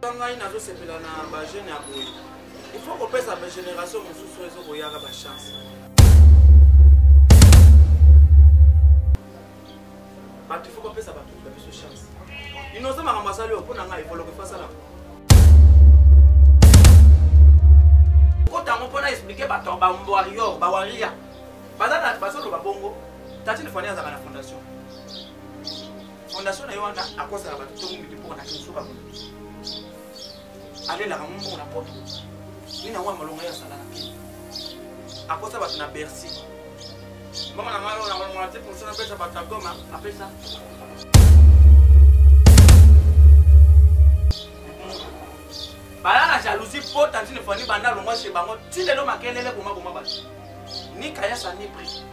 Il faut qu'on passe à ma génération, mon sous-réseau, il y a une chance. Il faut qu'on passe à ma chance. Il nous a ramassé le coup, il faut que fasse là. Quand on peut expliquer, on va warrior, bawaria. Bazana, bazana, babongo. Tati ne fanya za na fondation. Fondation na yo anda akosa ba to ngumbi pour na kinsuka. Ale la kamumbo na poto. Ina wa malonga ya sala na kini. Akosa ba na Bercy. Mama na maro na malonga te pour ça na pesa ba ta goma, apesa. Bala na jalousie po tanti ne fani banda longa chez bango. Ti le no makelele ko ma ba. Ni kaya sa ni prix.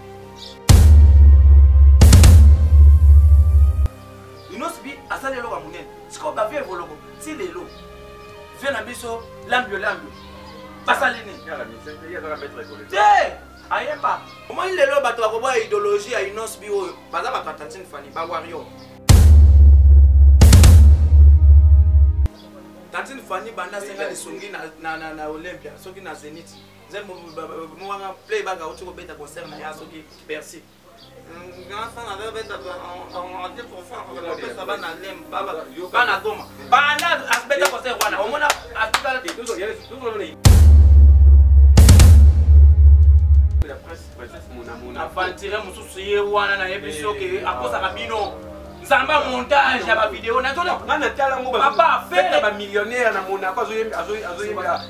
Inosbi asale lo kamunene. Siko ba vie voloko. Ti lelo. Vie na biso lambio. Basalini. Ya la mise, ya za la mettre école. Ayemba. Comment il lelo bato ba ko ba idéologie ya Inosbi oyo. Baza ba tantine fani ba wario. Tantine fani banda senga lisongi na Olympia, soki na Zenith. Zemo mwanga play baga otiko beta concert na ya soki Bercy. Grâce à la bête, on dit pour faire ça va dans l'aime, pas na goma. Banda aspect de concert wana. On mona aspect de la princesse Mona. Afantire mususu ye wana na ebiso ke akosa kabino. Nzamba montage ya ba vidéo na tolo. Ngana tala ngo ba papa faire ba millionnaire na Monaco azoyemba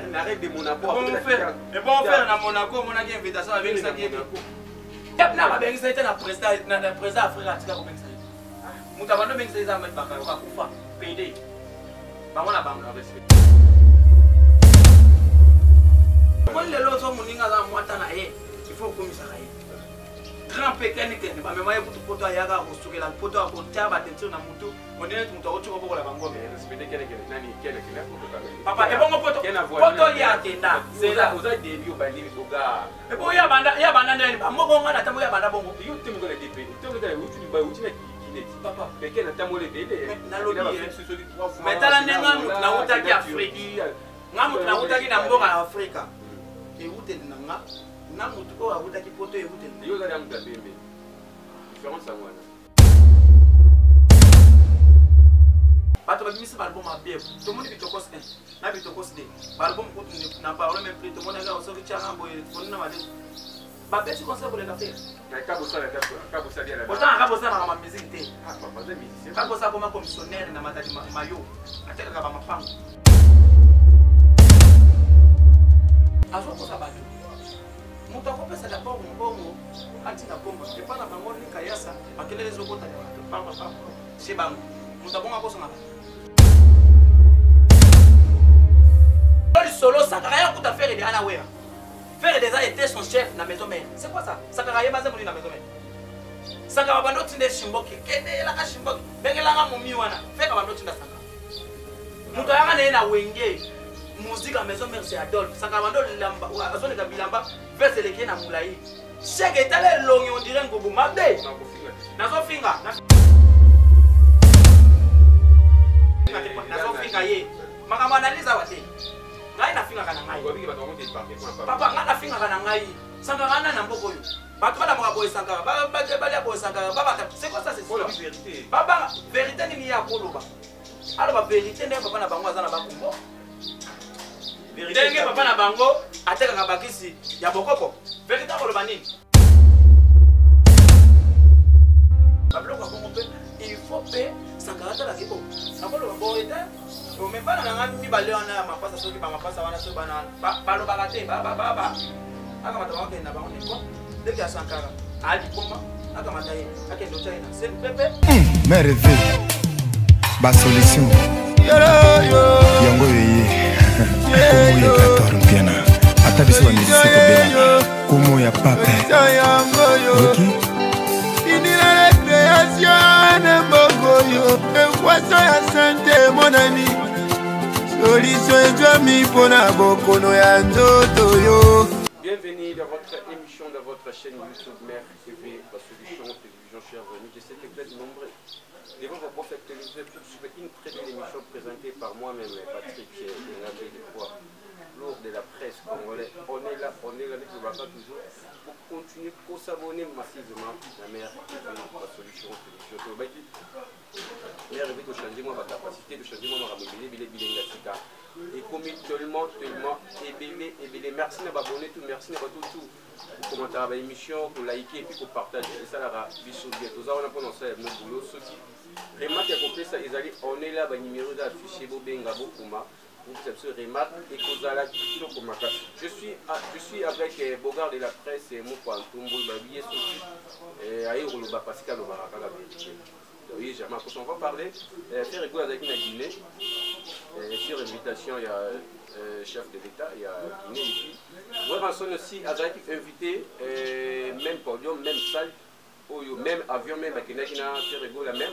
na règle de Monaco. Bon faire na Monaco, mona ki invitation avec ça qui est. Na ba bengi saite na président Afrika tika ko bengi saite. Muta bando bengi saite za met baka ka kufa PD. Bango na bango respect. Moi le lozo muninga za mwata na ye. Il faut komisa ka ye. Grand pécanique ne ba mema ye butu poto ayaga ko sukela poto ko taba tentir na mutu. Onene mutu ocho ko la bango mais respect kele nani kele poto ka. Papa e bongo poto ya tenda. C'est là vous avez début au bandi boga. E bo ya banda ndeni ba moko ngana tambo ya banda bongo. Yo temu ko la DP. Temu ko la uti na kine. Papa peke na tambo le dede. Na lobi mais tala nenga mutu na utaki Afrika. Ngamu na utaki na mboka Afrika. E uteli nanga. Na mutu ko utaki poto e uteli. Yo za ya mutu bembe. Différence à moi. Bato ba bimisi album abie. Tout le monde bitoko sne. Na bitoko sne. Album ko na parole même plus tout le monde nga osoki changa boye fonna mali. Ba petit concert pour les cafés. Na kabosa dia la. Pourtant kabosa na ma musique té. Ah papa za musicien. Kabosa comme commissionnaire na matadi mayo. Ateka ka ba mapango. Azo ko sabatu. Mutu akopesa d'abord mbongo atina kombo epa na bango ni kayasa bakele ezokota ya bato papa chez bango mutu abonga kosonga solo Sankara a kuta faire des anawea faire des a été son chef na maison mère c'est quoi ça Sankara yeba zemoni na maison mère Sankara bando tinde shimboki kende la ka shimboki bengela nga mumi wana feka bando tinda Sankara mutu yanga na wenge musique à maison mère c'est Adolphe Sankara bando lamba azone ka bilamba verse leke na mulai cheke etale longi on dirait ngobu mabe nazo finga ye makamba analyse wate ngai na finga kana ngai papa ngai na finga kana ngai Sankara na mboko yo bato bala moka boy Sankara ba boy Sankara baba c'est quoi ça c'est la vérité baba vérité ni ya koloba alors ba vérité ne papa na bango azana bakumbo vérité papa na bango ateka ka bakisi ya bokoko vérité koloba nini bablo ko ngombe il faut payer Sankara ta la kipo nakolo bo eta o me bana na ngami bale wana mapasa soki ba mapasa wana so bana balo bagate baba aka mata wake na bango ni ko dès que Sankara ali koma aka mata ye ake ndo China c'est pepe mais rêver ba solution yango yeye komo ya 14 piana ata biso ba musicien to bela komo ya pape ok mon ami, bienvenue dans votre émission, dans votre chaîne YouTube Mère TV, la solution télévision chers amis. Je sais que vous êtes nombreux devant vos prophètes téléviseurs, je fais une très belle émission présentée par moi-même, Patrick Ngambé de Poix, lors de la presse congolaise. On est là avec le Baka toujours pour continuer, pour s'abonner massivement. La mère la solution. Mais arrivé de changer ma capacité, de changer ma bilingatika. Et comme tellement, et merci de m'abonner tout, merci de tout. Pour commenter à l'émission, pour liker et puis pour partager. C'est ça la vision de tout ça. On a prononcé le boulot. Remarque qui a compris ça, on est là, le numéro d'affiché Bobenga Bokuma. Remarque et Kozala je suis avec Bogard de la presse et Moupantumbo Babié et Aïroloba Pascal Obaraka la vérité. Oui, on va parler. Faire école avec la Guinée. Sur invitation, il y a chef de l'État, il y a Guinée ici. Moi, on aussi avec invité, même podium, même salle, même avion, même à Kenya, faire école la même.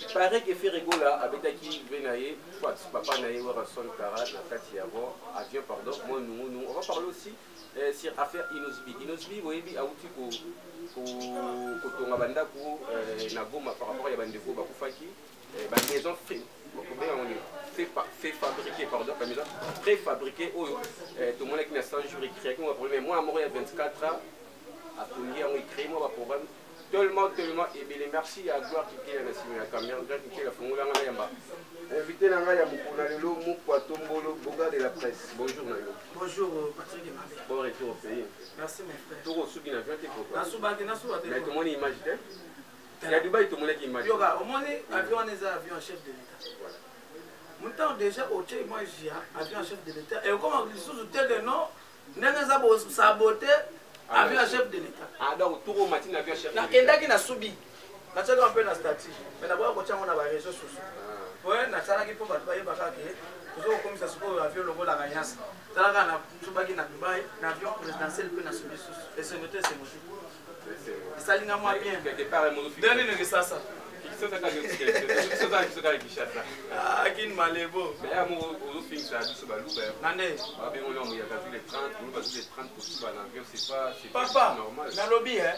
Il paraît que faire école là, avec qui venaye, soit papa naye ou Rasson Kara, Nakati Avo, avion, pardon, moi nous. On va parler aussi sur affaire Inosbi. Inosbi, vous voyez, à outil pour Tongabanda, pour Nagoma par rapport à Yabandefo, Bakufaki, la maison fait fabriquer, pardon, la maison préfabriquée, tout le monde qui n'a 100 jours écrit, mais moi, à Montréal, il y a 24 ans, à Tongi, on écrit, moi, problème. Tellement, et bien merci à Gloire qui est la caméra, qui est la Fongola Yamba. Invité Nanga Moukonalelo, Moukouatombolo, Boga de la presse. Bonjour Nayo. Bonjour Patrick Ngambé. Bon retour au pays. Merci mes frères. Tout au soubi n'a pas été pour toi. Mais tout le monde imagine. Il y a Dubaï, tout le monde qui imagine. Yoga, au moins, avion en chef de l'État. Voilà. Mon temps déjà, au Tché, moi j'ai avion en chef de l'État. Et comme on dit sous tel nom, nous avons saboté avion en chef de l'État. Ah, donc tout au matin, avion en chef de l'État. Kenda qui n'a subi. Je suis un peu dans la statue. Mais d'abord, on a des réseaux sociaux. Oui, on a des pour battre les bagages. Nous avons comme ça, avion logo la gagnance. Nous avons un Dubaï, l'avion présidentiel peut nous subir. Et c'est noté, c'est motivé. Ça ligne moi bien. Dernier ça. Ah, qui ne m'a pas beau. Mais à mon fin, ça a dit ce balou. Nandé. Ah, bien, on a eu les 30, on a eu les 30 pour l'avion, c'est pas normal. Dans le lobby, hein.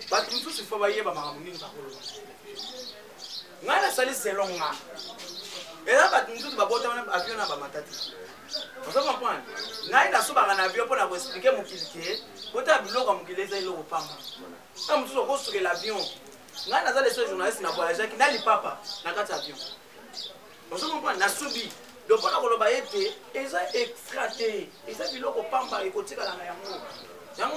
Parce que tout ce qu'il faut bailler, bah, ma sali c'est long. Et là, bah, tout va botter un avion à Bamatati. Vous comprenez? Naï n'a pas un avion pour vous expliquer mon kilité. Vous avez vu comme qu'il est au Pama. Comme tout le sur l'avion. Naï n'a pas les journalistes qui n'ont voyagé qui n'a pas n'a pas d'avion. Vous comprenez? N'a subi. Donc, on a colobé et ça extraté. Et ça, il au Pama et côté à la Mayamou. Il y a un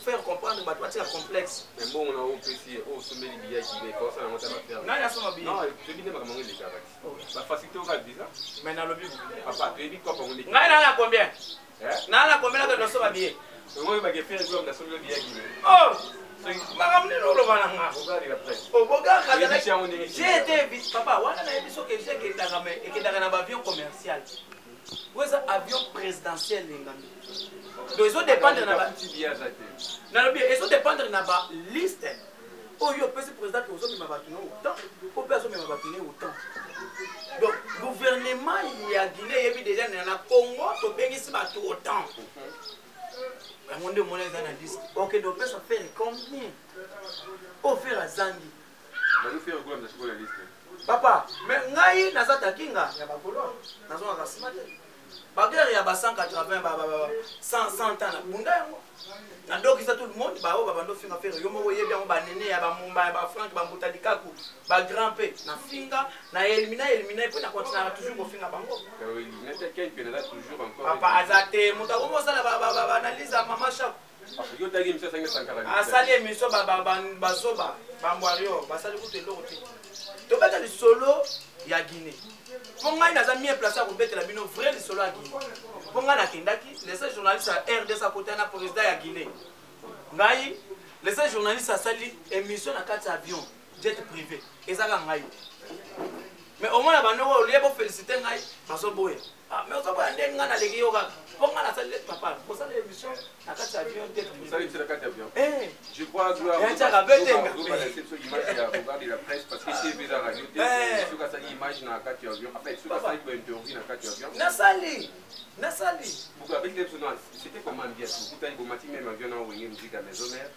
faire comprendre que c'est complexe. Mais bon, on a aussi au sommet du billet qui est comme ça, on va faire. Non, il y a son billet. Non, je dis pas comment on les caractères. La facilité, on va dire ça. Mais dans le but. Papa, tu dis quoi pour on les caractères? Non, il y en a combien? Non, il y a combien de nous billet? Moi, je vais faire un peu de billet qui oh! J'ai été vite, papa, on a dit que j'ai un avion commercial. Où est un avion présidentiel? Donc, ils ont dépendre de la liste. Oh, il y a un président qui a autant. Donc, le gouvernement, il y a Guinée, il y a déjà un Congo, il y a autant. On demande à disque. Ok, donc ça fait combien? Au faire à Zangi. Papa, mais Naï n'a pas takinga. Il y a pas de problème. N'a pas de bagarre, il y a 180, 100 ans. Na donc ça tout le monde, bah oh, bando finga faire. Yo mo voyez bien ba néné ya ba mumba ba Frank ba mbutali kaku ba grand p na finga na éliminer puis na continuer toujours au finga bango. Oui, n'était qu'un là toujours encore. Papa azate muta ko sala ba analyse mama shop. Yo tagi misa 540. Asali émission ba soba ba mbwario ba sali ko te lote. To beta le solo ya Guinée. Ponga ina za mis place pour beta la bino vrai le solo à Guinée. Ponga na kindaki les journalistes à RDS à côté na président ya Guinée. Ngai les journalistes à sali émission na 4 avions jet privé ezaka ngai. Mais au moins la bande o lié pour féliciter ngai baso boye. Ah mais ozo ba ndenge ngana leki yoka. Ponga na sali papa, pour ça l'émission na 4 avions jet privé. Ça c'est la 4 avions. Eh, je crois gloire. Il y a betenga. Vous allez cette image à regarder la presse parce que c'est bizarre radio. Sur ça image na 4 avions. Après sur ça il peut interviewer na 4 avions. Na sali. Vous avez dit que c'était comment dire? Vous avez dit même avion na wengine musique à maison mère.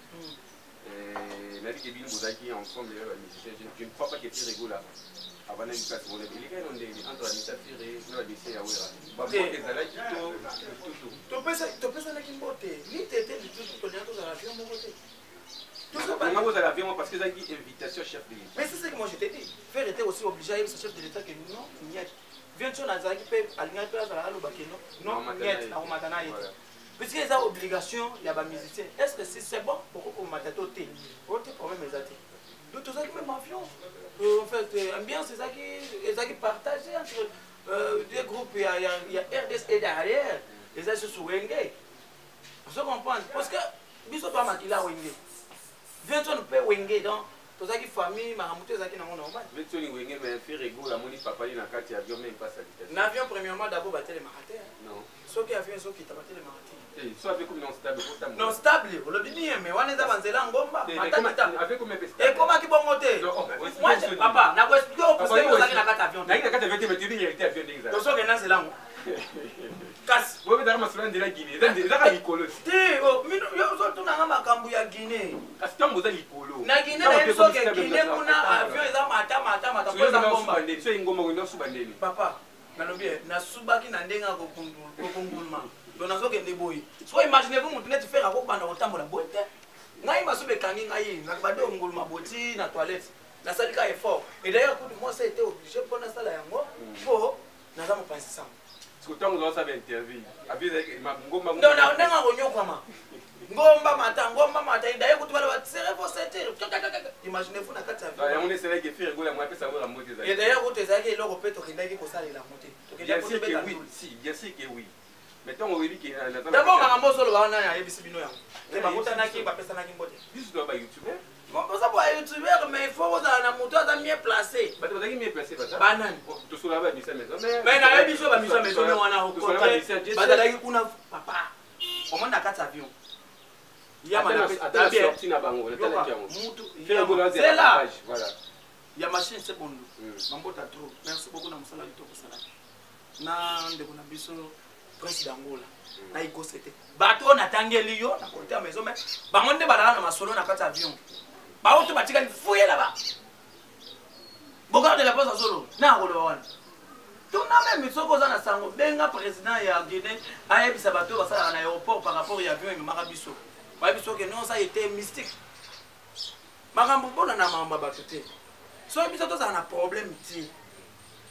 n'a dit que Bin Bouzaki ensemble, je ne crois pas que c'est rigolo là. Avant une classe, on a dit que entre la mission Ferré, la mission Yawera. Bah, moi, les alaki, tu peux ça la kimbote. Ni t'étais du tout, tu connais tous à l'avion, mon côté. Moi, vous allez l'avion parce que c'est une invitation chef de l'État. Mais c'est ce que moi je t'ai dit. Faire était aussi obligé à être chef de l'État que non, il y a. Viens-tu dans un qui peut aller à la non, il y a un matana. Puisque les obligations, il y a des musiciens. Est-ce que c'est bon pour que vous m'attendez au thé? Autre problème, les athées. Donc, tout ça qui même avion. En fait, ambiance, c'est ça qui partagent entre des groupes. Il y a RDS derrière. Les gens se sont wengés. Vous comprenez? Parce que, bisous pas matila wengé. Viens-tu nous payer wengé dans tout ça qui famille, ma ramouté, ça qui n'a pas normal. Viens-tu nous wengé, mais faire rigolo, la moni papa, il y a un cas qui avion, même pas salutation. L'avion, premièrement, d'abord, battait les marathons. Non. Ceux qui avion, ceux qui tabaient les marathons. Soit avec comme non stable, non stable, on le dit, mais on est avancé là en Gomba. Avec comme et comment qui vont monter? Moi, papa, n'a pas expliqué au conseil aux avis de avion. N'a pas avion, mais tu dis qu'il y a avion d'examen. Donc, ce c'est là. Casse. Vous avez dit de la Guinée. Vous avez dit colo. Si, yo surtout na makambu ya Guinée. Parce que vous avez colo. Na Guinée, na so que Guinée kuna avion eza mata pour za bomba. So ingoma ngo subandeni. Papa, nalobi na subaki na ndenga ko kungulma. Donc nazokende boye. So imaginez-vous mutu net faire akobanda kotambola bote. Ngai masube kangi ngai na bado ngulma boti na toilette. Na salika effort. Et d'ailleurs moi ça était obligé pour na sala yango pour naza mo penser ça. Parce que tant que vous avez interview, non, ngomba mata ndaye kuti bale batsere for settle. Imaginez-vous na kati avion. On essaie de faire rigoler moi pesa ngora moté za. Et d'ailleurs kuti ezaki eloko pe to kindaki ko sala la moté. Bien sûr que oui, si, bien sûr que oui. Mais tant on dit que d'abord makambo solo ba na ya ebisi bino yango. Et ba kota naki ba pesa naki mbote. Biso to ba YouTuber. Bon, ça pour un youtubeur, mais il faut que la moto soit mieux placée. Bah, tu vas mieux placé, pas ça. Banane. Tu sois là-bas, mais mais na biso ba miso maison mais on a rencontré. Badala kuna papa. Au moins na 4 avions. Il y a ma sortie na bango, c'est là. Voilà. Il y a machine c'est bon. Mambota trop. Merci beaucoup na musala lito ko sala. Na ndeko na biso président Angola. Na iko c'était. Bato na tangeli yo na côté à maison mais bango nde balala na masolo na 4 avions. Ba auto batika fouiller là-bas. Bogarde la pose solo. Na ngolo wana. Donc na même soko za na sango benga président ya Guinée ayebisa bato basala na aéroport par rapport ya avion et marabiso. Ba biso que non ça a été mystique. Makambo bona na mamba bakote. So biso to za na problème ti.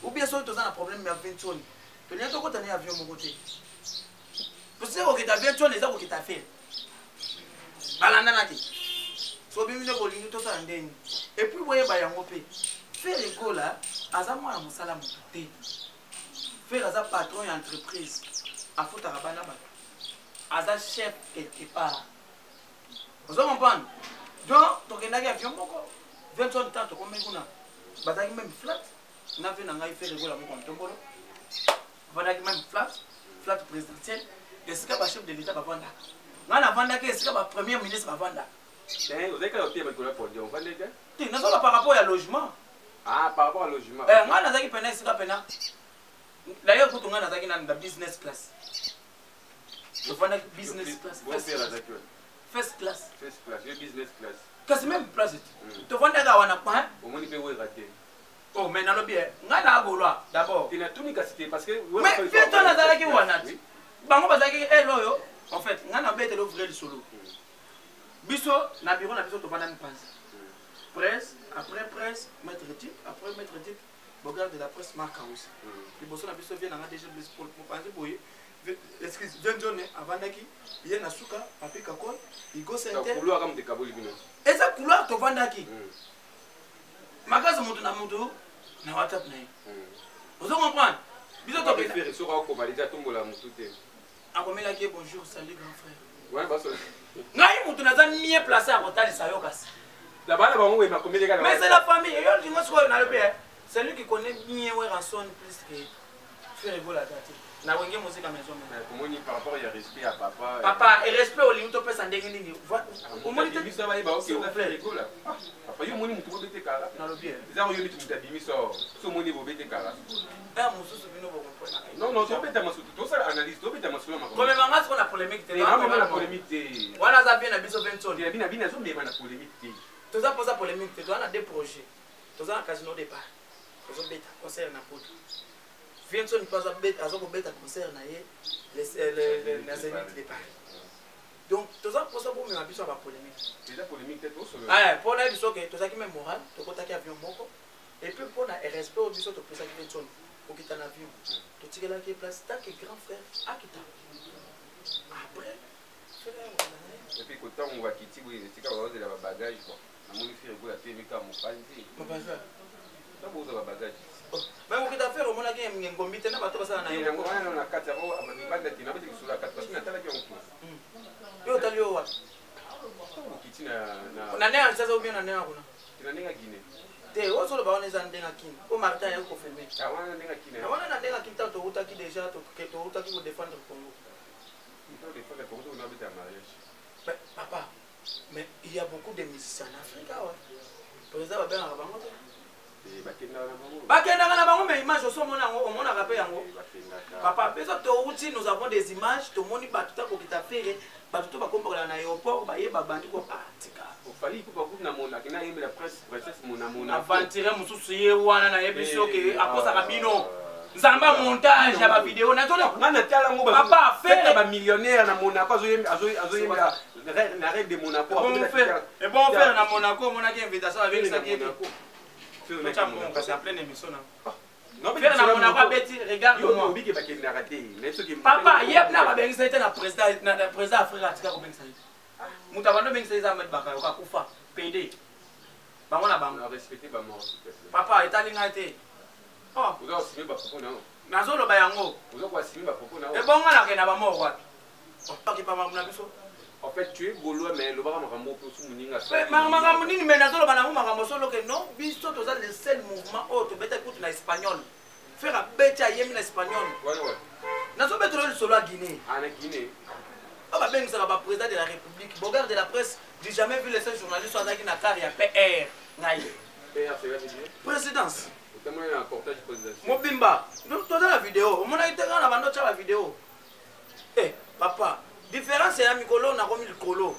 Ou bien so to za na problème ya avion. To nya to kota na avion mo côté. Parce que tu as bien tué les arbres qui t'a fait. Balandanaki. So bien le bolingo to ça ndeni. Et puis voyez ba yango pe. Faire école là, azama na musala muté. Faire aza patron et entreprise. A fouta rabana ba. Aza chef quelque part. Vous comprenez? Donc to kendaki avion moko. 20 ans to comme kuna. Bazaki même flat. Na ve na ngai faire école mo comme tombolo. Bazaki même flat présidentiel. Est-ce que le chef de l'État va vendre? Est-ce que le premier ministre va vendre? Vous avez qu'à opter pour le podium. Vous vendez quoi? Tu n'as pas par rapport au logement. Ah, par rapport au logement. D'ailleurs, pour tout le monde, on a une business class. Vous vendez business class. First class. First class, business class. Qu'est-ce que même place? Tu vendez à un point? Au moins, il peut rater. Oh, mais non, bien. D'abord. Il a tout mis à citer parce que. Mais fais-toi la zalaki ou anat. Bango bazaki eloyo en fait ngana bete lo vrai solo biso na bureau na biso to bana mpanzi presse après presse maître type après maître type regarde de la presse marque aussi liboso na biso vient na déjà biso pour mpanzi boye excuse jeune journée avant daki il na suka papi kakol il go center couloir comme de kaboli bino eza couloir to vandaki magazi mutu na WhatsApp na vous comprenez biso to faire sur ko valider tombola mutu te. Akomelaki bonjour, salut grand frère. Ouais, bah ça. Ngai mutu naza mieux placé à Rotali Sayokas. Là-bas, là-bas, on est ma comédie. Mais c'est la famille. Yo dis moi ce qu'on a le père. C'est lui qui connaît bien où Ranson plus que faire évoluer la date. Na wenge musique à maison. Comment ni par rapport à respect à papa. Papa, et respect au limite pesa ndenge nini. Au moins tu ça va y ba OK, on va faire école là. Papa yo moni mutu bete kala. Na lo bien. Ça yo ni tu mutabimi so. So moni bo bete kala. Ah mususu bino bo comprendre. Non, tu bete masu. Tu ça analyse, tu bete masu ma. Comme manga qu'on a polémique te. Non, la polémique. Voilà ça vient na biso 20 Il y a bien zo mais na polémique. Tout ça pour ça polémique te. Tu as des projets. Tout ça casino départ. Tout ça beta concert na pote. Viens-tu pas à bête, à bête concert naie les zénith de Paris. Donc tout ça pour ça pour me habituer à la polémique. Déjà polémique peut-être aussi. Ah pour la biso que tout ça qui me moral, to kota ki avion moko et puis pour la respect au biso to pour ça qui vient pour quitter l'avion. To tirer la qui place tant que grand frère a quitté. Après et puis quand on va quitter oui, c'est quand on va de la bagage quoi. Na moni faire go la PMK mo panzi. Mon papa. Ça vous a bagage. Mais vous qui affaire au mona qui ngombi tena bato basala na yo. Ngwana na kata ro abibanda tina beti kusula kata parce que natala ki onko. Yo talio wa. Kiti na na nea sasa ubia na nea kuna. Tina nenga Guinée. Te o solo ba oneza ndenga kini. O Martin yako filmer. Ah wana nenga Guinée. Na wana na ndenga kinta to uta ki déjà to uta ki ko défendre Congo. To défendre Congo on habite à mariage. Papa, mais il y a beaucoup de musiciens en Afrique ouais. Pour ça va bien à bango. Bakenda na bango mais image so mona ngo mona rapé yango. Papa, peso to uti nous avons des images to moni batuta ko kitafere, batuta ba kombola na aéroport ba yeba bandi ko patika. Au fali ko ba na mona kina yembe la presse princesse mona. Aventure mususu ye wana na yebiso ke akosa kabino. Nzamba montage ya ba vidéo na tolo. Ngana tala ngo ba. Papa, faire ba millionnaire na Monaco azoyembe la reine de Monaco. Et bon faire na Monaco mona ki invitation avec ça qui est. C'est en pleine émission. Non, mais regarde-moi. Papa, il y a un président africain. Moutabando Bengsaïza met Baka, Kufa, PD. Papa, est allé ngate. Oh, vous avez signé Bapoko, non? Nazolo Bayango. Vous avez signé Bapoko, non? Et bon, on a un amour. En fait, tu es gaulois, mais le bar m'a pour sous Mouninga. Mais Nazolo Banamou m'a solo que non, biso to le seul mouvement autre, bête écoute en espagnol. Faire un bête à yemi en espagnol. Ouais. Nazolo bête le solo à Guinée. En Guinée. Oh, bah, ben, ça va président de la République. Bogard de la presse, j'ai jamais vu les seuls journalistes qui ont carrière PR. PR, c'est la présidence. Vous avez un cortège présidentiel. Mobimba, nous avons la vidéo. On a été dans la vidéo. Eh, papa. Différence c'est un micolo, on a remis le colo.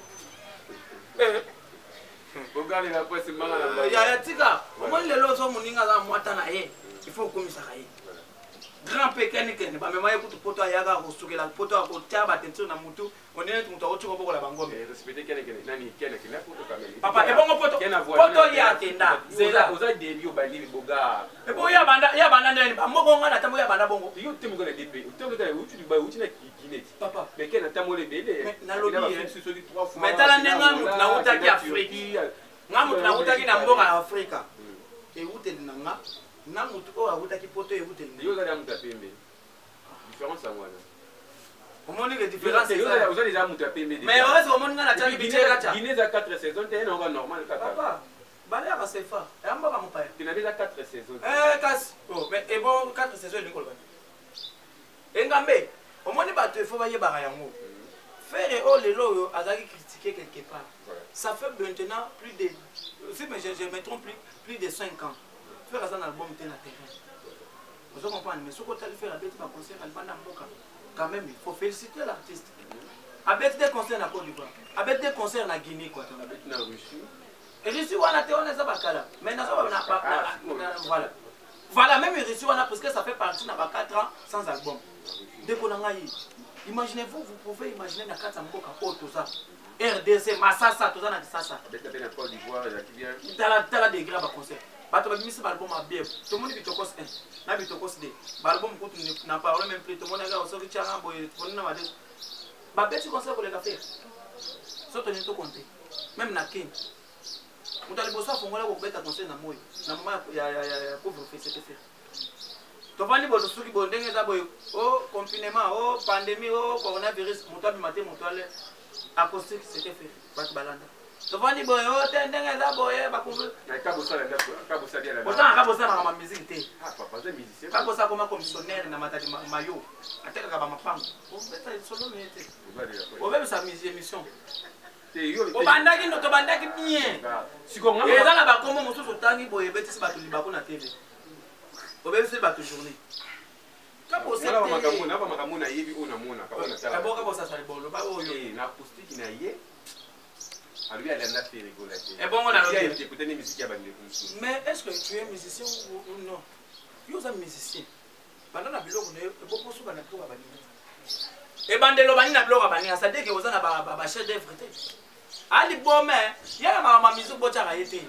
Regardez la presse, c'est mal. Il y a un tika. Au moins les lots sont moninga dans moita na ye. Il faut comme ça ye. Grand pékin ken, ba mema écoute poto ayaga rosuke la poto a côté ba tentu na mutu, on est tout autre chose pour la bango. Respecter ken nani ken poto kameli. Papa, et bon poto. Poto ya tenda. Zela, oza deli o bali boga. Et bon ya banda ndeni ba moko ngana tambo ya banda bongo. Yo temo ko la DP. O temo ka uti ba uti na Guinée. Papa, mais ken atamo le bele. Na lobi hein. Mais tala nenga na uta ki Afrique. Ngamu na uta ki na mboka Afrika. Et uti nanga. Na mutu o abuta ki poto e uti. Yo za mutu apembe. Différence à moi là. Comment les différences c'est ça? Vous allez déjà mutu apembe. Mais on reste au monde na tali Guinée a 4 saisons, t'es un normal papa. Balé à sefa. Et amba ba mon père. Tu n'avais déjà 4 saisons. Casse. Oh, mais et bon 4 saisons ni ko ba. Engambe, au monde ba te faut ba yeba yango. Faire oh lelo azaki critiquer quelque part. Ça fait maintenant plus de si mais je me trompe plus de 5 ans. Faire un album dans la terrain. Vous comprenez, mais ce qu'on a fait à Betty concert à Mboka, quand même, il faut féliciter l'artiste. À Betty des concerts à Côte d'Ivoire, à Betty des concerts à Guinée, quoi. À Betty en Russie. Et Russie, on a théorisé ça, mais voilà. Voilà, même Russie, on a parce que ça fait partie de 4 ans sans album. Dès qu'on a eu, imaginez-vous, vous pouvez imaginer la carte à Mboka, tout ça. RDC, Massassa, tout ça, Nassassa. Betty à Côte d'Ivoire, il y a qui vient. T'as la des graves à concert. Bato babimisi album a bien. Tout le monde bitokos 1. Na bitokos 2. Album ko tu na parole même plus tout le monde a aussi changa boy pour na made. Ba beti concert ko le café. So to ni to compter. Même na king. Mutali bosa fongola ko beta concert na moyo. Na mama ya couvre fait c'était fait. To vani bo suki bo ndenge za boy. Oh confinement, oh pandémie, oh coronavirus, mutabi maté mutale acoustique c'était fait. Bato balanda. tovandi boye ote ndenge eza boye bakongo kabosala na musique te kabosa koma commissionnaire na matadi mayo atekaka bamapango obeta solo mete obebisa émission obandaki ndo tobandaki bien eza na bakombo mosusu otangi boye ebetisi bato libako na tv obebisi bato journée kabosasa libolo baoyo na acoustique na ye lui elle a fait rigoler. Et bon on a écouté des musiques à bande. Mais est-ce que tu es musicien ou non? Tu es un musicien. Pendant la blog on est beaucoup sur la blog à bande. Et bandelo bani na blog à bande, ça dit que vous en a ba chef d'œuvre té. Ali bomé, il y a ma musique botara été.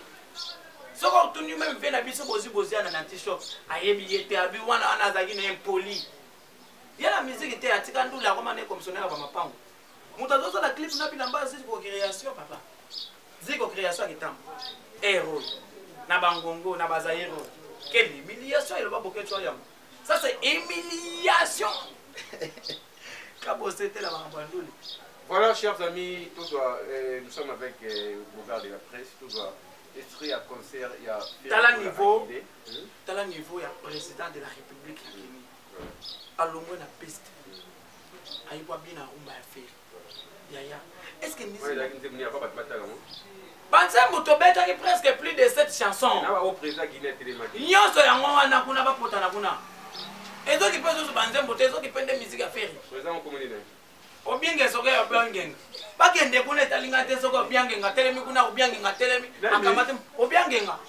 Soko tunu même fait na biso bozi na t-shirt. Ayebi yete abi wana ana zagi na impoli. Il y a la musique était atika ndula comme un commissionnaire ba mapango. Mutazoza la clip na bilamba c'est pour création papa. Ziko création qui tam. Héros. Na bangongo na bazaïro. Quelle humiliation il va beaucoup de yam. Ça c'est humiliation. Kabo c'était la bangongo. Voilà chers amis, nous sommes avec Bouvard de la presse, tout doit esprit à concert, il y a Tala niveau il y a président de la République ya Kenya. Alongo na piste. Aïwa bien rumba ya faire. Est-ce que nous presque plus de 7 chansons. Nyonso yango wana kuna bapota na kuna. Ezo ki peso so banzembo tezo ki pende musique à faire. Obienge soke obienge. Bakende kuna etalinga te soke obienge ngatelemi kuna obienge ngatelemi akamate obienge nga.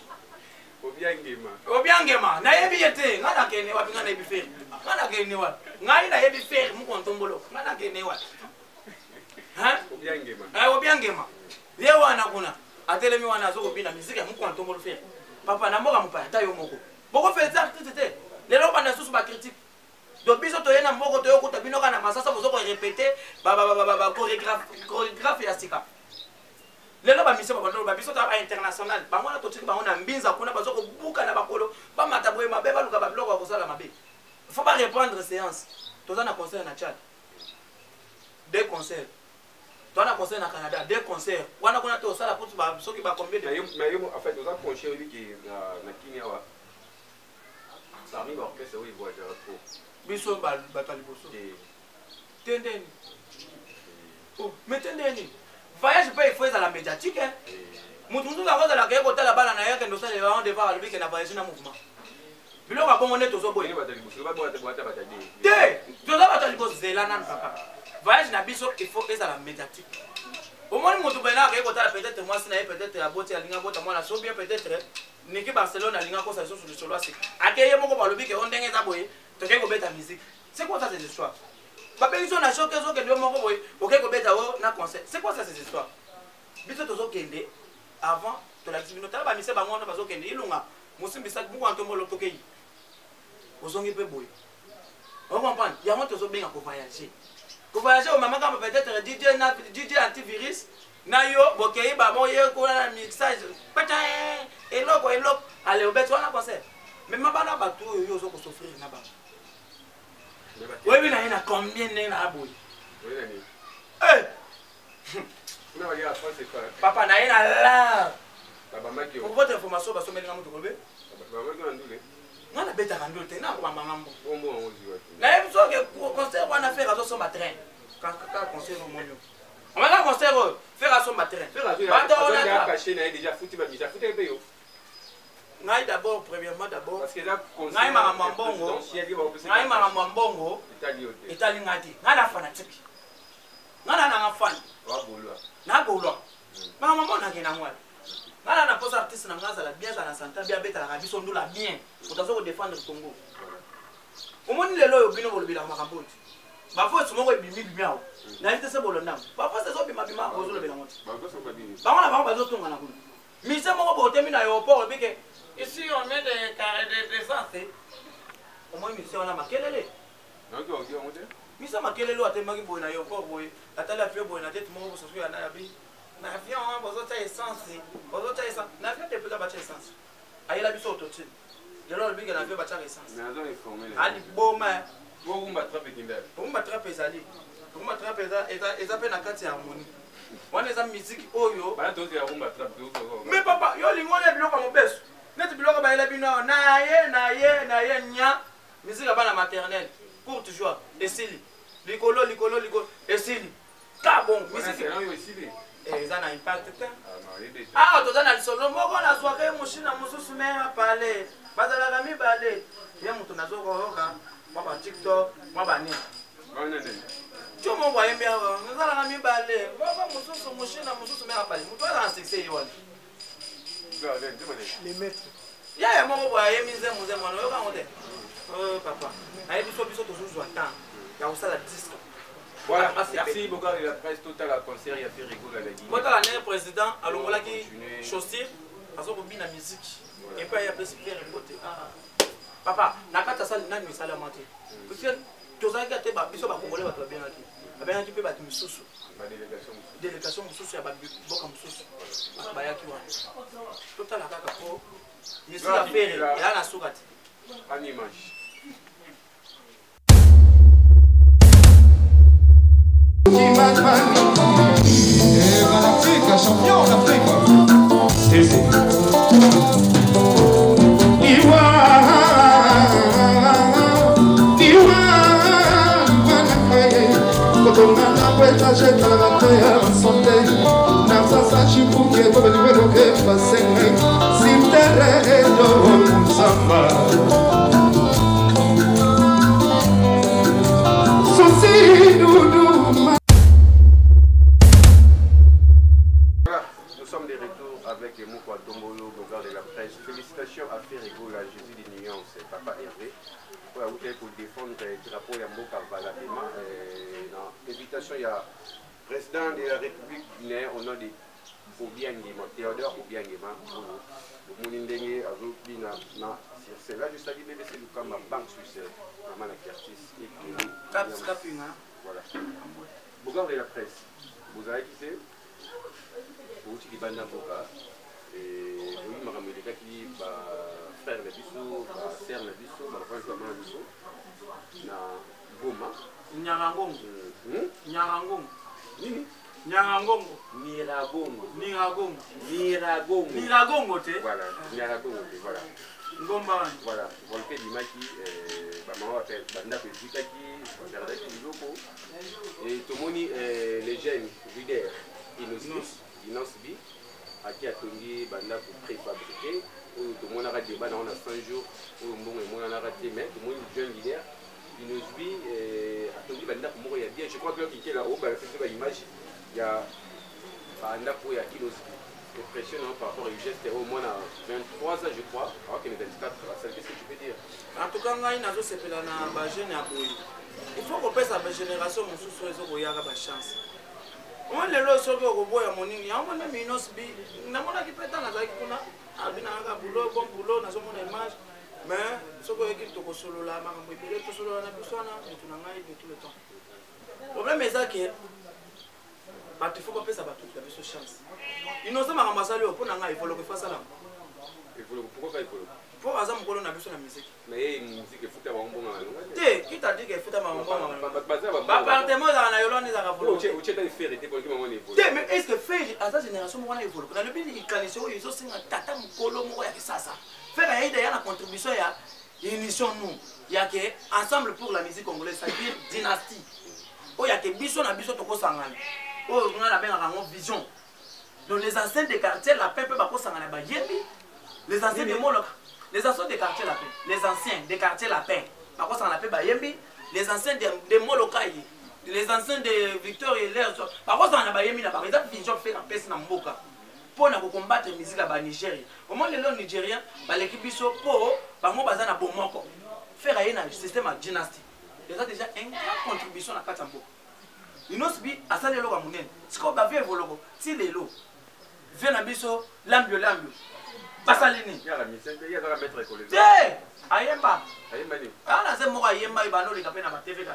Obiangema na yebi yete ngana kene wapi ngana yebi faire. Ngana kene wa. Ngai na yebi faire mu kontombolo. Ngana kene wa. Hein? Obiangema. Ye wana kuna. Atelemi wana azoko bina musique ya muko antombo le faire. Papa na mboka mupaya ta yo moko. Boko fait ça tete. Lelo bana susu ba critique. Do biso to yena mboko to yo kuta bino kana masasa bozoko répéter ba chorégraphe ya sika. Lelo ba mission ba biso ta international. Ba mwana to tiki ba ona mbinza kuna bazoko buka na bakolo. Ba matabwe mabe ba luka ba bloko ko sala mabe. Faut pas répondre séance. Toza na concert na Tchad. Des concerts. Toi na concert na Canada, des concerts. Wana kuna to sala pour ba soki ba combien de mais en fait on a conché lui qui na Kenya wa. Ça arrive orchestre oui voit trop. Biso ba bataliboso. Tendeni. Oh, mais tendeni. Voyage pas il faut à la médiatique hein. Mutundu ka koza la ke ko tala bana na yake ndo sala on devant lui que na voyage na mouvement. Bilo ka bongo neto zo boy. Bataliboso ba boata batadi. Te, to za bataliboso zela nan papa. Voyage na biso il faut que ça la médiatique. Au moins moto bena ka ko tala peut-être moi sina peut-être la botte alinga botta moi na so bien peut-être niki Barcelone alinga ko ça sur le solo c'est. Akeye moko ba lobi ke on ndenge za boy, to ke ko beta musique. C'est quoi ça ces histoires? Papa ils sont na choqué zo ke ndo moko boy, OK ko beta o na concert. C'est quoi ça ces histoires? Biso to zo kende avant to la divino tala ba mise ba ngona ba zo kende ilunga. Musimbisa mu kwa ntombo lokokei. Ozongi pe boy. On comprend, il y a monte zo benga ko voyager. Ko voyager au maman quand peut-être DJ antivirus na yo bokei ba mo ye ko na mixage. Pata eloko allez au beto na concert. Mais mabana bato yo zo ko souffrir na ba. Oui oui na ina combien na boy. Oui na ni. Eh. On va dire à France c'est quoi? Papa na ina là. Baba maki. Pour votre information ba someli ngamuto kolbe. Baba maki na ndule. Ngana beta kando te na ko mama ngambo. Bombo on dit ouais. Na yebi so ke concert wana faire azo so train. Quand concert no monyo. On va la concert faire azo ma train. Ba on a caché na déjà foutu ba misa foutu pe yo. Ngai d'abord premièrement parce que là ngai mama mbongo. Ngai mama mbongo. Itali ngati. Ngana fanatique. Ngana na ngafana. Wa bolwa. Na bolwa. Mama mbona ngena ngwa. Ngana na posa artiste na ngaza la bien na santa bien beta la biso ndula bien. Utazo ko défendre Congo. Omoni lelo yo bino bolobila makambo. Ba fo sumo ko bimi bimiao. Na ite se bolonda. Ba fo se zo bima bozo lobela moti. Ba go so ba bimi. Ba ngona ba bazo tonga na kuna. Mise moko bote mina yo port bike. Ici on met des carrés d'essence. Au moins mise on a makelele. Donc on dit on dit. Mise makelele atemaki boy na yo port boy. Atala fio boy na tête moko so ya na yabi. Na avion bozo ta essence. Bozo ta essence. Na avion te peka ba essence. Ayela biso autotune. Lelo le bige na avion ba ta essence. Mais azon informé. Ali boma. Bo umba trape kinda. Umba trape ezali. Umba trape eza pe na kati ya harmonie. wana eza musique oyo bana tote ya rumba trap mais papa yo lingone biloko mobeso neti biloko bayela bino na ye nya musique abana maternelle pour toujours esili likolo esili ka bon musique eza na impact te ah toza na lisolo moko nazwaka ye moshina mosusu me apale bazalaka mibale ye moto nazokoyoka mwa ba tiktok mwa banini tio mo bayembi awa nazalaka mibale baba mosusu moshina mosusu me apale moto aza na succès ye wana yaya moko boyayembi nzembo wana oyokango te papa nayebi biso tozozwa temps ya kosala disque. Voilà, merci beaucoup à la presse totale à concert et à faire rigoler la Guinée. Quand on a un président, alors on a qui chaussure, parce qu'on a la musique. Et puis il y a plus de faire rigoler. Papa, n'a pas ta salle, n'a pas salle à monter. Parce que tu as gâté, biso ba congolais ba bien aquí. Ba bien aquí peut ba mususu. Ba délégation. Délégation mususu ya ba boka mususu. Ba yaki wa. Total la kaka ko. Musique à faire, il y a la soukati. En image. L'Afrique, champion d'Afrique. Nous sommes de retour avec Moukwa Tombolo, Bogard de la presse. Félicitations à Ferrigo, la Jésus des Nuances, Papa Hervé. Pour défendre le drapeau Yamboka Valadema. Invitation, il y a le président de la République guinéenne au nom de Obiangema, Théodore Obiangema. Pour Mounindenge, Azobina, c'est là, je salue BBC Lukama, Banque Suisse, Maman Kertis et puis. Voilà. Bogard de la presse. Vous avez qui c'est? Vous qui banda boka et oui marameleka qui frère na biso sœur na biso frère na biso na Goma Nyangangongo Nyangangongo nini Nyangangongo Niragongo te voilà Niragongo te voilà Ngomba voilà volpe dimaki maman appelle banda petita qui regardait qui loko et tomoni les jeunes leaders Inosbi qui a tombé pour préfabriquer. Tout le monde a débat dans 100 jours. Tout le monde a raté, mais tout le monde est jeune leader. Inosbi a tombé pour mourir bien. Je crois que qui est là-haut, c'est l'image. Il y a Banda pour Inosbi. Impressionnant par rapport au geste au moins à 23 ans, je crois. Alors qu'il est 24. Qu'est-ce que tu peux dire? En tout cas, il faut qu'on passe à la génération qui a une chance. On les lois sur le robot à mon île, on a mis nos billes, on a qui prétend à la Kuna, à Binaga boulot, bon boulot, dans son image, mais ce qu'on équipe au solo là, on peut tout solo à la personne, et tout le temps. Le problème est ça que il faut qu'on passe à toute la chance. Il nous a ramassé le pour il faut le faire ça là. Pourquoi il faut le pour exemple, on a besoin de musique. Mais la musique est foutue à mon bon. Qui t'a dit qu'elle est foutue à mon bon? Appartement, on a Yolande, il a volonté. Mais est-ce que fait à sa génération, on a évolué? Dans le pays, il canisse, ils ont aussi un tata, un colo, il y a que ça. Faire une contribution, il y a une mission, nous. Il y a que ensemble pour la musique congolaise, c'est-à-dire dynastie. Il y a que Bisson à Bisson, Toko Sangan. On a bien une vision. Donc les anciens des quartiers, la paix peut pas s'en aller. Les anciens des Moloch. Les anciens des quartiers la paix, les anciens des quartiers la paix, par contre ça la paix Bayembi, les anciens des Molokai, les anciens de Victor et l'air, par contre ça la Bayembi là, par exemple ils ont fait la paix dans Mboka pour combattre la musique à Nigeria. Comment les lois nigériens, l'équipe biso pour par moi bazana bomoko faire un système à dynastie. Il y a déjà une grande contribution à Katambo. Ils n'ont subi à ça les lois à Mounen. Ce qu'on va faire vologo, si les lois viennent à biso l'ambio. Basalini. Il y a la mission, il y a la maître école. Ayemba. Ayemba ni. Ah, c'est moi Ayemba, il va nous les caper dans ma TV.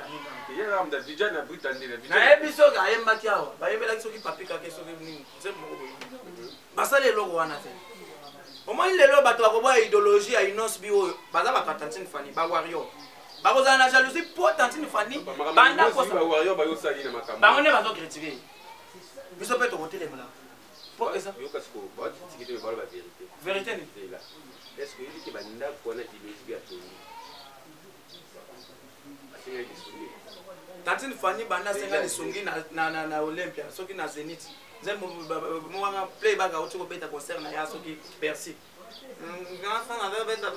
Il y a l'homme d'Abidjan à Britannie. Ayembiso, Ayemba qui a. Ayemba qui s'occupe de papier, qui s'occupe de. C'est moi. Basale logo wana te. Au moins les lois bato ba idéologie à une os bio. Baza ba Tantine Fani, ba Wario. Ba koza na jalousie pour Tantine Fani. Banda ko ba Wario ba yo sali na makamba. Ba on est bazo critiquer. biso mpe tokotelemela po eza yoka siko batikite balo ba vérité vérité ni là est-ce que il ke banda kona ilozi ya toni asinga isungi tantine fani banda senga lisongi na Olympia soki na Zenith nzembo mwanga playback auti kobeta concert na ya soki Bercy ngasa na beta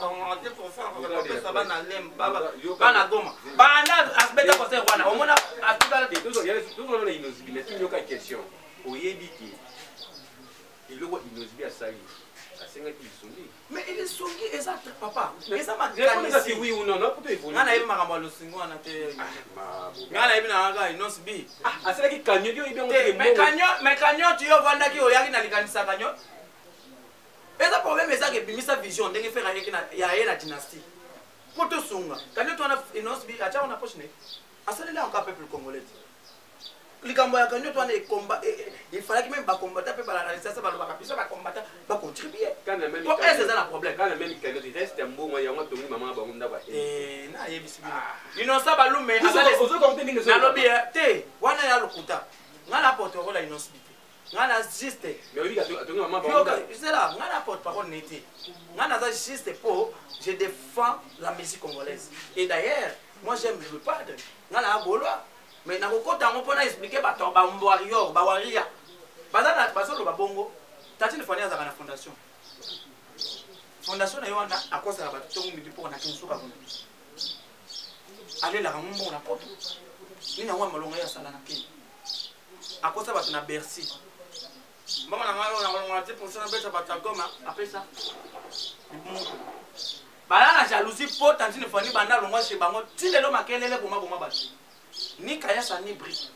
on dit pour faire ça va na lem baba bana goma banda asbeta concert wana omona atukala toujours na ilozi mais tu yoka question oyebi ki iloko ilozi ya sali asinga isungi mais il est songi exact papa eza makanisi si oui ou non non peut évoluer ngana yebi makambo losingo wana te ngana yebi na nga inos bi asala ki kanyo yo ibi ngote mais kanyo tu yo vanda ki oyaki na likanisa kanyo eza problème eza ke bimisa vision ndenge fera yeki na ya ye na dynastie poto sunga kanyo tu na inos bi acha on approche ne asala là encore peuple congolais likambo ya kanyo to ane combat il fallait que même ba combattre pe bala ça ça ba ba biso ba combattre ba contribuer kana même pour c'est ça le problème kana même kanyo reste un bon moyen ngo tongi maman ba ngunda ba na yebisi bi ino sa ba lume asale ozo compter ninga na lobi te wana ya lokuta ngana porte parole ya inosbité ngana juste mais oui tongi maman ba ngunda c'est là ngana porte parole neti ngana za juste pour je défends la musique congolaise et d'ailleurs moi j'aime le padre ngana bolwa mais na kokota ngo pona expliquer ba toba mbwario ba waria bazana basolo ba bongo tatine fania za na fondation na yona akosa ba tongo midi pour na kinsuka kuna ale la ngombo na poto ina wa malonga ya sala na kini akosa ba na Bercy mama na ngalo na ngalo ngati pour ça beta ba tagoma apesa bala na jalousie po tatine fania banda longwa chez bango tilelo makelele boma ba ni Kayasa ni Bri.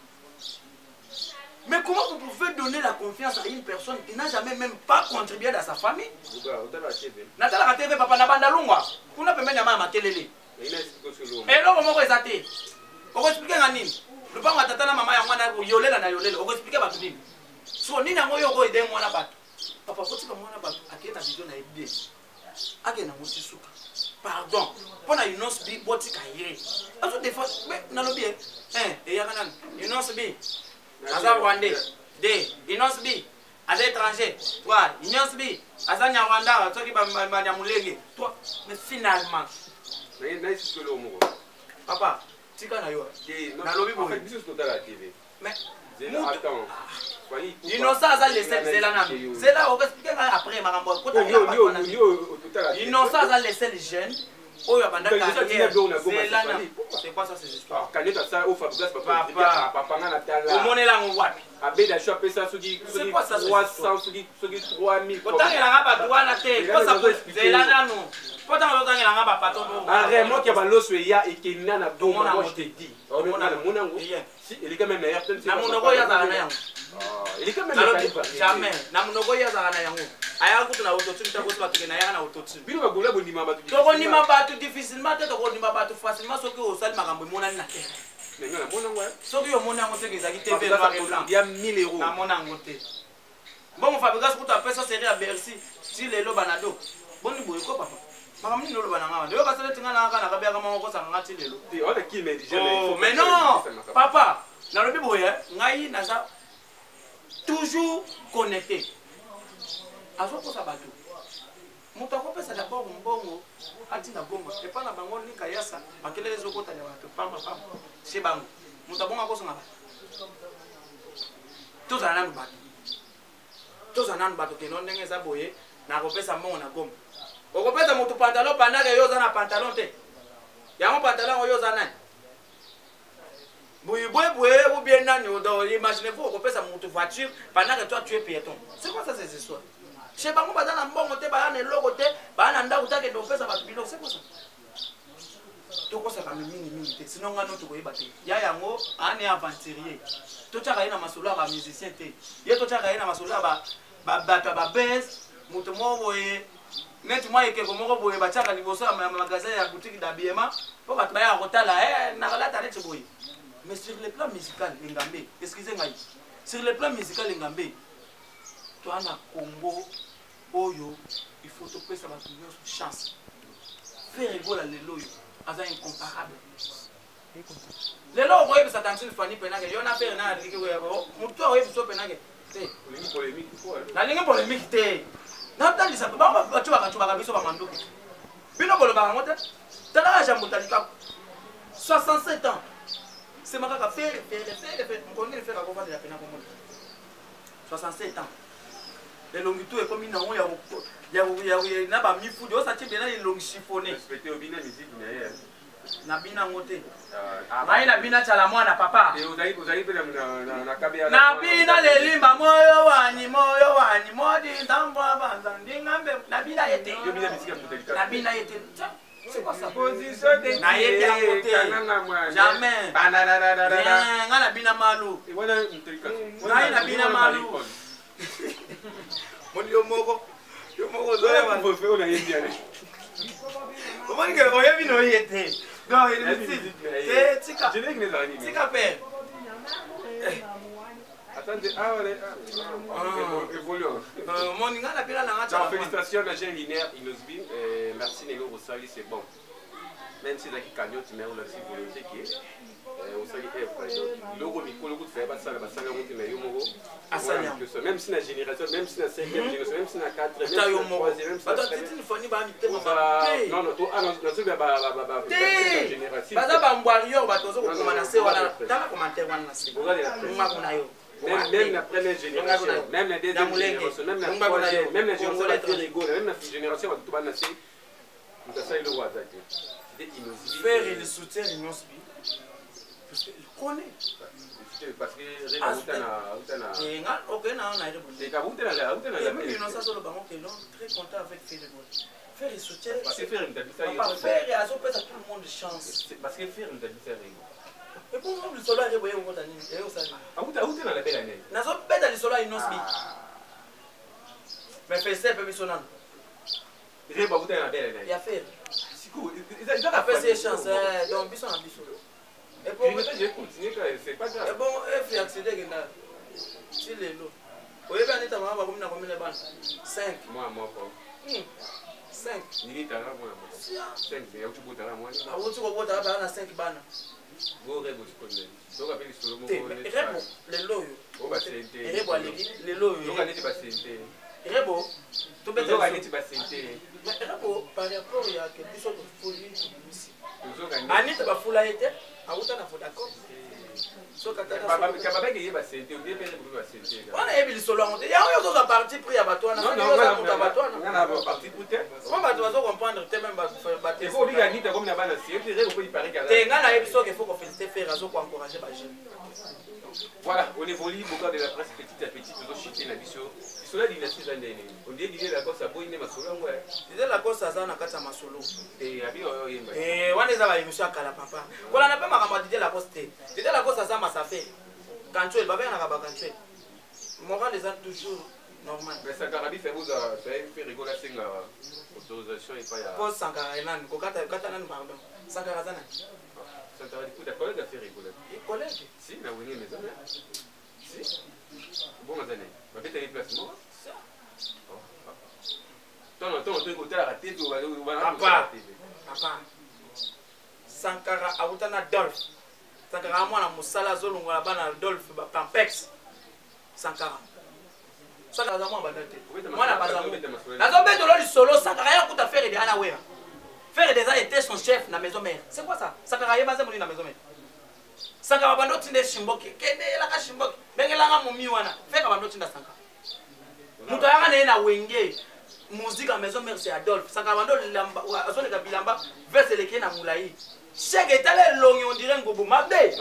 Mais comment vous pouvez donner la confiance à une personne qui n'a jamais même pas contribué dans sa famille? Natala la TV papa na banda lungwa. Kuna pembeni ya mama telele. Et là comment vous êtes? On expliquer ngani? Le pas matata na mama ya mwana yolela na yolela. On expliquer ba tudini. So nini ngoyo go ide mwana batu. Papa faut que mwana batu akena vision na ebie. Akena mutisuka. Pardon. Pour la Inos bi boti kaye. Azo des fois mais na lobi et ya kanan Inos bi aza Rwandais de Inos bi aza étranger toi Inos bi aza Nyarwanda toki ba Nyamulenge toi mais finalement mais c'est que l'homme papa tika na yo na lobi bo biso total la TV mais attends Innocent aza laissé zela na zela on expliquer après makambo ko ta Innocent aza laissé les jeunes. Oh, il y a c'est quoi ça ces histoires? Quand tu as ça au Fabrice papa papa na tala. Au monela ngwapi? Abeda choper ça soki 300 soki 3000. Autant il a pas droit na te. Quoi ça c'est là là non. Pourtant autant il a pas patron. Vraiment qu'il y a baloso ya et qu'il n'a pas moi je te dis. Monango. Si il est quand même meilleur que na monoko ya za na yango. Il est quand même meilleur. Jamais. Na monoko ya za na yango. Aya kutu na autotune ta kosi batu na ya na autotune. Bino ba gola bondima batu. To bondima batu difficilement te to bondima batu facilement soki o sali makambo monani na terre. Mais ngala monango. Soki yo monango te kezaki TV noir et blanc. Il y a 1000 euros. Na monango te. Bon mon Fabrice kutu apesa série à Bercy. Si lelo banado. Boni boy ko papa. Makamni no lo bananga. Yo ka sele tinga na ka na ka bia ka mo ko sanga ti lelo. Ti on a qui mais déjà. Oh mais non. Papa, na lobi boye ngai na za toujours connecté. Azo ko sabato. Muta ko pesa d'abord mbongo atina goma. E pa na bango ni Kayasa makelele zo kota ya bato pamba pamba. Se bango. Muta bonga ko songa. Toza nanu bato. Toza nanu bato ke non ndenge za boye na ko pesa mbongo na goma. Oko pesa mutu pantalon pandaka yo za na pantalon te. Ya mo pantalon yo za nani? Boye ou bien nani imaginez-vous oko pesa mutu voiture pendant que toi tu es piéton. C'est quoi ça ces histoires? Chez bango bazana mbongo te ba na logo te ba na nda utake do pesa ba bilo c'est quoi ça? To ko ça ka mingi te sinon ngano to ko yebate. Ya yango ane aventurier. To tshaka ina masolo ba musicien te. Ye to tshaka ina masolo ba baisse mutu mo boye net moi ke ko moko boye ba tshaka liboso ya magasin ya boutique d'habillement po ba ya kotala na kala tare tsheboye. Mais sur le plan musical Ngambé, excusez-moi. Sur le plan musical Ngambé, toi na Congo Oyo, il faut te passer la chance. Faire rigoler les loyaux, c'est incomparable. lelo okoyebisa Tantine Fanny penake yo na affaire na aliki ko mutu oyebiso penake te nalingi polémique te natandisa bato bakatubaka biso bamanduki bino bolobaka ngo te tala aja motalika 67 ans c'est makaka faire ngongeli faire akovandela pena komona 67 ans elongi tu ekomi nango ya na bamifudi osati bena elongi chiffone nabina ngo te ngai nabina tyala mwana papa nabina lelimba moyo wani modi ndambwa banza ndingambe nabina ete nabina ete c'est quoi ça position de na yete amote jamais nga nabina malu ngai nabina malu moni yo moko zoya bango fe ona yedi ale comment que on y vient yete non il est tika tika père attendez évoluons mon nga na pela na ngata félicitations à Jean Linéaire Inosbin merci Nélo Rosali c'est bon même si zaki cagnotte mais on a aussi volonté qui osali logo mikolo kutu fait basala ngote na yo moko même si na génération même si na 5e génération même si na 4e même si na 3e même si na Tantine Fanny ba mitema non non génération baza ba mbwario batozo ko komana wana tala commentaire wana se ngakuna yo même la première génération même la deuxième génération même la troisième même la génération même la génération ba tuba na se mutasa ile wazaki faire le soutien Inosbi parce qu'il connaît parce que ok na très content avec faire le soutien parce que faire faire à tout le monde chance parce que faire et pour le solo est boyé ngota nini et osali na la belle année nazo beta le solo Inosbi mais fait ça peu sonant il ba na belle année ya faire siku ils ont fait ses chances donc biso na biso et bon j'ai continué c'est pas grave et bon fait accéder genda si lelo oyebi anita mama bakomi na combien de bana 5 moi pas 5 ni tala moi 5 mais tu bota la moi awuti ko bota ba na 5 bana go rebo sikonne donc appelle solo mo rebo lelo yo o ba sente rebo aleki lelo yo donc aneti ba sente rebo to beta donc aneti ba sente mais rebo par rapport ya que biso to folie ici donc anita ba fula ete awuta na fo d'accord so kataka baba ke yeba sente o bien pele ba sente on a yebi solo on ya yo zo parti pris ya batwana non na ba parti puté on va doit comprendre te même ba il faut bien anita comme na bana c'est rebo ko il paraît que te ngana yebi so que faut qu'on féliciter faire azo ko encourager ba jeune voilà on évolue beaucoup de la presse petit à petit toujours chuter na biso cela dit la saison dernière on dit dire la course à boine masolo ouais disait la course ça na kata masolo et abi oyemba wana za ba émission kala papa kola na pe makamba disait la course disait la course ça ma ça fait quand tu es baba na ba quand tu es moral les a toujours normal mais ça carabi fait vous ça fait rigoler singa autorisation et pas ya pour sankara nani ko kata nani pardon sankara zana ça t'a dit d'accord de faire rigoler et collègue si na wini mais si bon mazane ba beta les placements ton écouter la tête ou papa Sankara awutana Dolph Sankara mwana musala zolungola bana Dolph ba Campex Sankara za mwana bandate mwana bazamu nazo beto lo solo Sankara ya kuta faire de ana wera faire des a été son chef na maison mère c'est quoi ça Sankara yeba zemoni na maison mère Sankara bando tinde shimboki kende la ka shimboki bengelanga mumi wana feka bando tinda Sankara muto yanga na wenge musique à maison mère c'est Adolphe Sankara lamba azone ka bilamba verse leke na mulai cheke etale longi on dirait ngobo mabe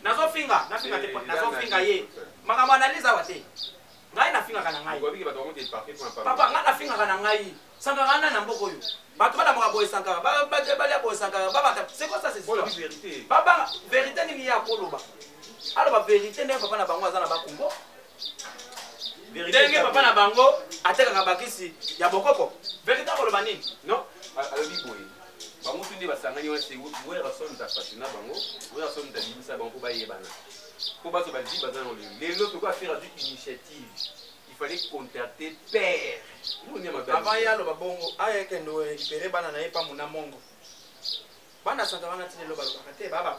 nazo finga na finga te nazo finga ye makama analyse awate ngai na finga kana ngai papa ngai na finga kana ngai Sankara na mboko yo bato bala moka boy Sankara ba bala boy Sankara baba c'est quoi ça c'est la vérité baba vérité ni ya koloba alors ba vérité ne papa na bango azana ba kumbo ndenge papa na bango atekaka bakisi ya bokoko vérité koloba nini non alobi boye bango tunde basangani wana c'est wera son ta patina bango wera son ta limisa bango ba yebana ko bazo ba di bazana le l'autre quoi faire une initiative il fallait contacter père avant ya lo babongo aya kendo récupérer bana na yepa muna mongo bana Sankara na tine lo balobaka te baba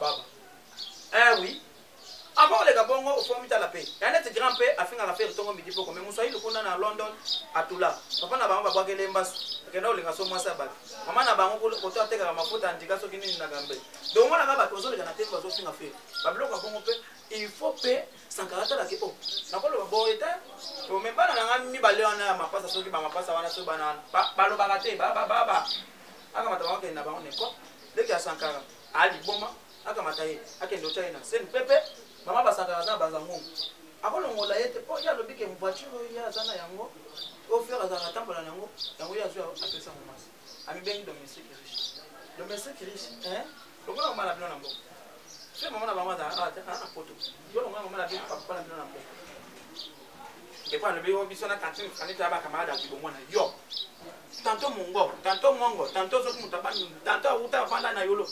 oui avant les gabongo au fond mita la paix y a net grand paix afin à faire tongo midi poko mais muswahili kuna na London atula papa na bango babwakele mbasu kenda olinga so mwasa ba mama na bango ko to ateka mafuta andika so kinini na gambe donc mwana kaba tozo le kana te bazo finga faire bablo ka bongo pe il faut paix Sankara ta la ke o na ko lo bo eta to me bana na ngami ba leona ya mapasa so ki ba mapasa wana so bana ba lo bagate baba aka mata bango ke na bango ne ko deki ya Sankara ali boma aka mata ye akendo China sen pepe mama Sankara na bazango akolongola yete po ya lobike voiture ya zana yango au faire azana tambola yango ya zo apesa mo masi ami bengi domestique riche hein lokona mama na bino na mbo c'est mama na mama za na poto yo longa mama na bino papa na bino na mbo et pas le bio bisona cantine kanita ba kamada kibomona yo tantôt mongo tantôt zo mutabani tantôt uta vanda na yolo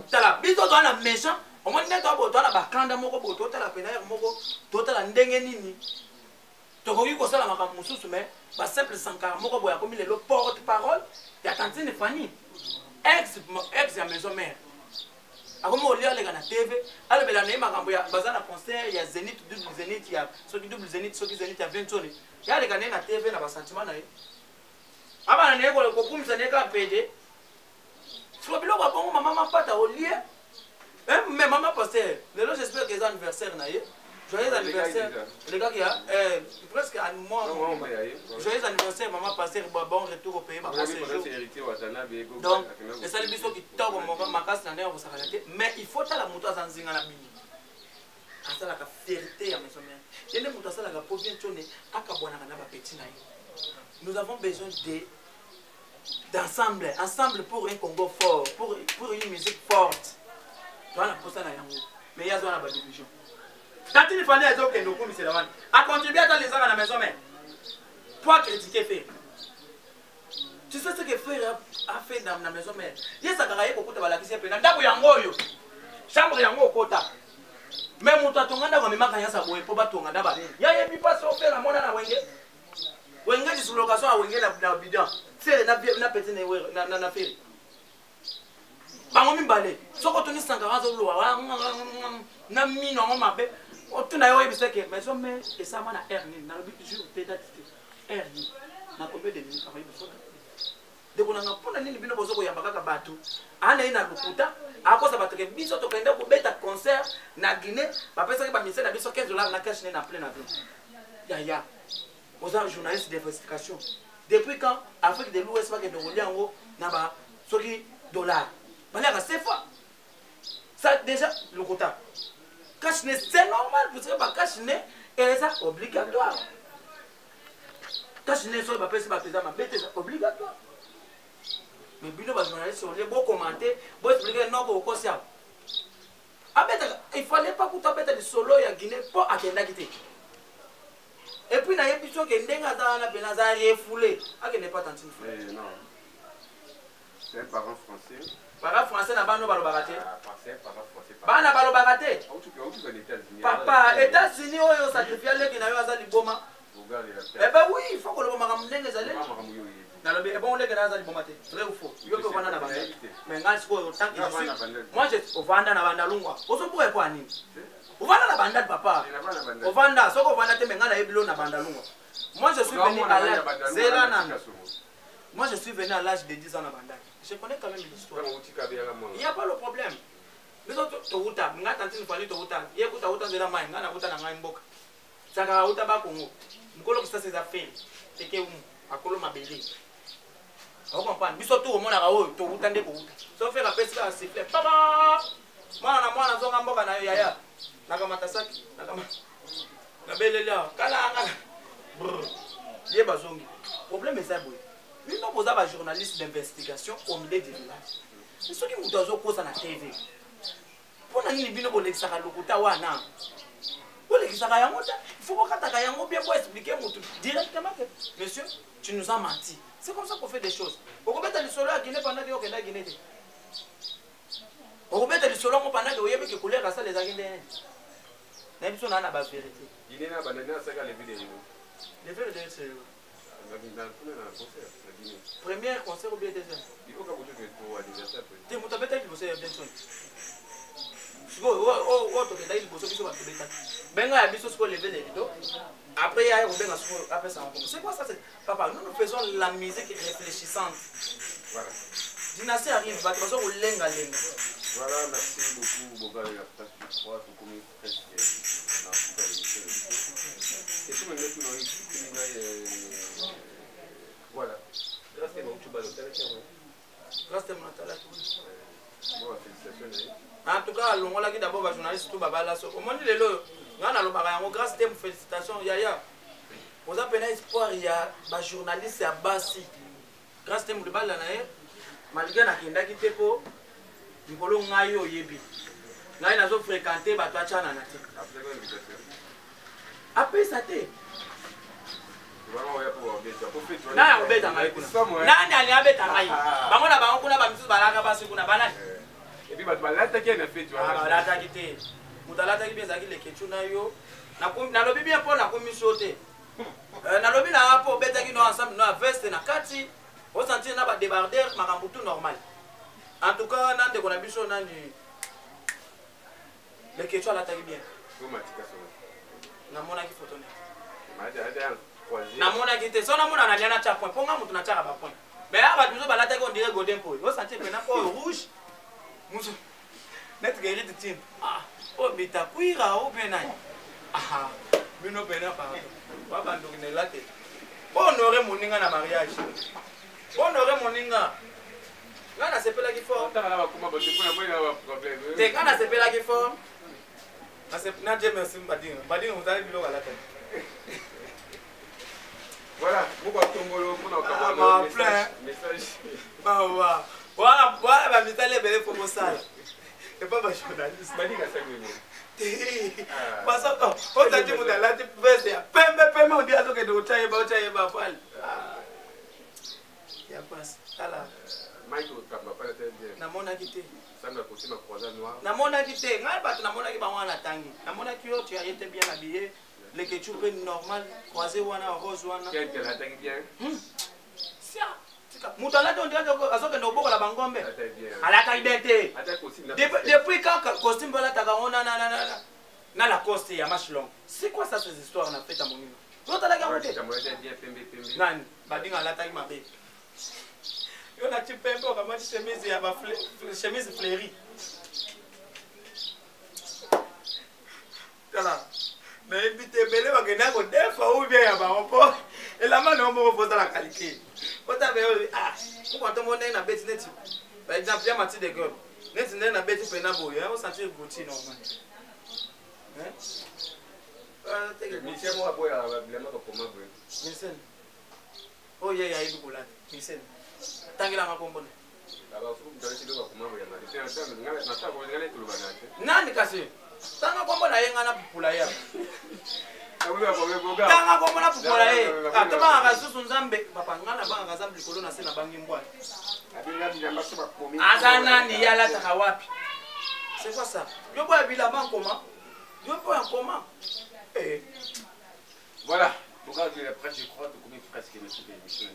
tala biso to na méchant au moins net to na bakanda moko boto tala pena moko to tala ndenge nini to ko yiko sala maka mususu mais ba simple Sankara moko boya comme le porte parole ya tantine Fanny ex ya maison mère akomo olia le kana TV ale bela na makambo ya bazana concert ya Zenith double Zenith ya soki double Zenith soki Zenith ya 20 tone ya le kana na TV na ba sentiment na ye abana ne ko kumisa ne ka pede so biloko bongo mama pata olie mais maman pasteur lelo j'espère que c'est anniversaire na ye joyeux anniversaire les gars qui a presque un mois joyeux anniversaire maman pasteur bon retour au pays ba donc et ça les biso qui tobo makasi na ndeko sakalate mais il faut tala muto azanzinga na bini asala ka fierté ya maison mère yene muto asala ka povien tone akabwana kana ba petit na ye nous avons besoin ensemble pour un Congo fort pour une musique forte. Voilà pour ça na yango. Mais il y a zona ba division. Quand il fallait azo que nous comme c'est la a contribué à les gens à la maison mais toi critiquer faire. Tu sais ce que faire a fait dans la maison mais il ça karaye ko kuta balakisi pe na ndako yango yo. Chambre yango kota. Même muto atonganda ko memaka yasa boye po batonga ndaba. Ya yebi pas so faire la mona na wenge. Wenge di location a wenge na bidon. Faire na petit na faire. Bango mimbale. Soko toni Sankara zo lo na mi no mabe. Otuna yo ebiseke maison mais et ça mana erni na lobi toujours peut-être erni. Na combien de minutes travailler besoin. De konanga pona nini bino bozoko yamba kaka batu. Ana ina lukuta akosa batoke biso to kenda ko beta concert na Guinée, ba pesa ke ba mise na biso $15 na cash na plein avion. Ya. Aux journalistes d'investigation. Depuis quand Afrique de l'Ouest va que de rouler en haut, n'a soki $. Voilà, c'est fort. Ça déjà le quota. Cash c'est normal, vous savez pas cash et ça obligatoire. Cash soit pas payé, c'est obligatoire. Mais bino ba journaliste sur les beaux commenter, beau expliquer non ko kosia. Il fallait pas que tu appelles le solo ya Guinée pour akenda kité. Et puis, il y a des gens qui ont refoulé. Il n'est pas tant de non. C'est un parent français. Parent français n'a pas de balobarate. Parent français. Pas de balobarate. Papa, États-Unis, ils ont sacrifié les gens qui ont eu Liboma. Eh bien oui, il faut que le Maman les allez. Bon, les gars, ils vont vrai ou faux. Il y a que la bande. Mais moi, je suis au Vanda na Vandalungwa. On se pourrait pas ni. Ovanda la bandade papa. Ovanda, soko ovanda te menga na ebilo na bandalunga. Moi je suis venu à l'âge Moi je suis venu à l'âge de 10 ans na bandade. Je connais quand même l'histoire. Il n'y a pas le problème. Mais to uta, nga tantine fali to uta. Ye kuta uta zela mai, nga na uta na ngai mboka. Saka uta ba Congo. Mukolo kisa ses affaires. Teke akolo mabeli. On comprend. Biso to mona ka o to uta nde ko uta. So faire la pesca à siffler. Papa! Mwana zonga mboka na yo yaya. Nakamata saki, nakamata. Nabelela, kalanga. Ye bazongi. Problème est ça boy. Lui non posa ba journaliste d'investigation au milieu du village. C'est ce qui vous doit cause na TV. Pona nini bino bolekisaka lokuta wana. Bolekisaka yango ta. Il faut pas kataka yango bien pour expliquer mutu directement que monsieur, tu nous as menti. C'est comme ça qu'on fait des choses. Au Kobeta le solo à Guinée pendant que okenda Guinée. Au Kobeta le solo pendant que oyebi que couleur ça les Guinéens. Même si on a la vérité. Guinée n'a pas donné ça les vidéos. Les vidéos c'est premier concert ou bien deuxième. Il faut que vous ayez pour anniversaire. Tu m'as tokendaki liboso biso batobetaki benga ya biso sikoyo lever les rideaux après ya kobenga sikoyo apesa makombo c'est quoi ça c'est papa nous faisons la musique réfléchissante Voilà. dynastie arrive bato bazo kolenga lenga. Voilà, merci beaucoup Boga et la presse du 3 pour commis presque dans toute l'émission. Et tout le monde qui m'a dit voilà. Grâce à mon tout bas l'hôtel grâce à mon hôtel. Bon, félicitations. En tout cas, l'on a d'abord les journalistes tout babala so. Comment dit le ngana lo baka yango grâce à félicitations yaya. Vous avez un espoir il y a ba journaliste à Bassi. Grâce à mon bala na ye malgré na kinda ki tepo ngolo ngayo yebi. Ngai nazo fréquenter bato achana na te. Après quoi invitation? Après ça te. Vraiment ouais pour beta. Pour faire Na ya beta ngai kuna. Nani ali abeta ngai. Bango na bango kuna ba misusu balaka basi kuna bana. Et puis bato balataki na fait tu vois. Ah balataki te. Mutalata ki bezaki le kechu na yo. Na lobi bien pour na commission te. Na lobi na apo betaki no ensemble na veste na kati. On sentit na ba débardeur makambo tout normal. En tout cas, nande ko na biso nani. Le kechu ala taki bien. Comment tu casse? Na mona ki photo ne. Na mona ki te. So na mona na liana cha point. Ponga mutu na cha ba point. Mais là ba biso balata ko ndire godin po. On sentit pena po rouge. Musu. Net guéri de team. Ah, oh bita kuira o benai. Ah, bino pena pa. Wa bandu ne late. Honorer moninga na mariage. Honorer moninga. Ngana sepela ki fort. Tanga na kuma bote kuna boy na problème. Te kana sepela ki fort. Na sep na je merci badinga. Badinga mutali bilo kala tena. Voilà, beaucoup tombolo pour na message. Ba wa. Wa ba mitale bele fomo sala. Et pas ma journaliste. Badinga ça gagné. Parce que on t'a dit mutala ti veste ya pembe on dit azo ke do chayeba fal. Ya passe. Ala. Maïko kamba pas la tête bien. Na mona kité. Ça m'a posé ma croisade noire. Na mona kité. Ngai bat na mona ki ba wana tangi. Na mona ki yo tu as été bien habillé. Les ketchup normal croisé wana rose wana. Quel la tangi bien. Sia. Mutala on dirait azo ke no boko la bangombe. bien. Ala ta identité. Costume. Depuis quand costume bala ta ona na la coste ya match long. C'est quoi ça ces histoires na fait à mon niveau? L'autre la garote. Ça m'a bien pembe. Nani? Badinga la ta mabe. Yo na ti pembe kama chemise ya ba chemise fleurie. Kala. Na invité belé wa gena ko defa ou bien ya ba opo. Et la main no mo foto la qualité. Ota be ah, ko to mo na beti net. Par exemple, ya mati de girl. Net na beti pena boy, on sentir gouti normal. Hein? Michel moi boy a vraiment comment boy. Michel. Oh yeah, ibu bulat. Michel. Tangira makombo. Nani kasi? Tanga kombo na yenga na pupula ya. Tanga kombo na pupula ye. Atoma ngasusu nzambe papa ngana banga nzambe likolo na se na bangi mbwa. Azana ni yala taka wapi? C'est quoi ça? Yo boy bilama comment? Yo boy en comment? Eh. Voilà. Pourquoi après je crois que comme presque l'émission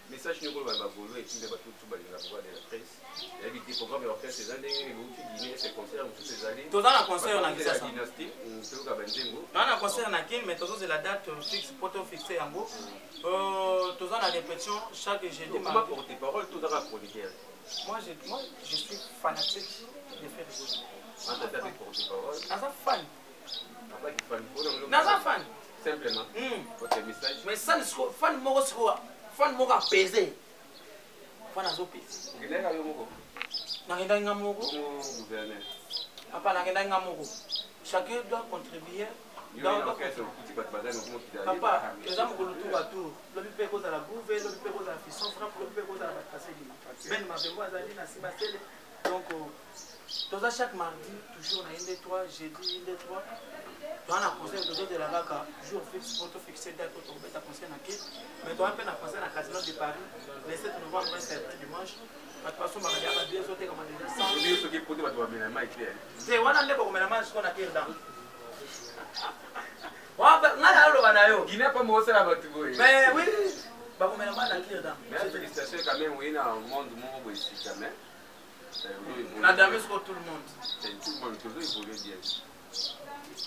message nous va et puis les bateaux tout la voix de la presse. Il y a des programmes et orchestres ces années et Guinée ces concerts tous ces années. Tous un concert on a la dynastie on peut Banzengo. On a un concert na Kin mais tous c'est la date fixe poto fixé en gros. Tous la répétition chaque jeudi. Comment porter parole tout dans la chroniqueur. Moi je suis fanatique de faire des choses. En tant que porter parole. Nasa fan. Papa qui fan. Nasa fan. Simplement. Votre message. Mais ça fan moko siko. Fan moka pesé. Fan azopesi. Ngenda yo moko. Nakenda ngamoko. Gouverneur. Papa nakenda ngamoko. Chacun doit contribuer. Papa, les hommes qui tout à tout, le pépé cause à la bouve, le pépé cause à la puissance, le pépé cause à la cassée. Ben ma femme Azali na Sibasele. Donc tout chaque mardi, toujours on a une des trois, jeudi une des trois. On a conseil de la vaca, jour fixe, photo fixé, date pour tomber ta conseil na qui. Mais toi un peu na conseil na casino de Paris, le 7 novembre, c'est dimanche. De toute façon, je vais bien sauter comme déjà ça. Ce qui est pour toi, tu vas bien la clair. C'est on a les pour mettre la main sur la pierre dans. Guinée pas moi ça va tu vois. Mais oui, bah comme la main la pierre dans. Mais félicitations quand même oui dans le monde mon ici quand même. Madame, pour tout le monde. Tout le monde, toujours évoluer bien.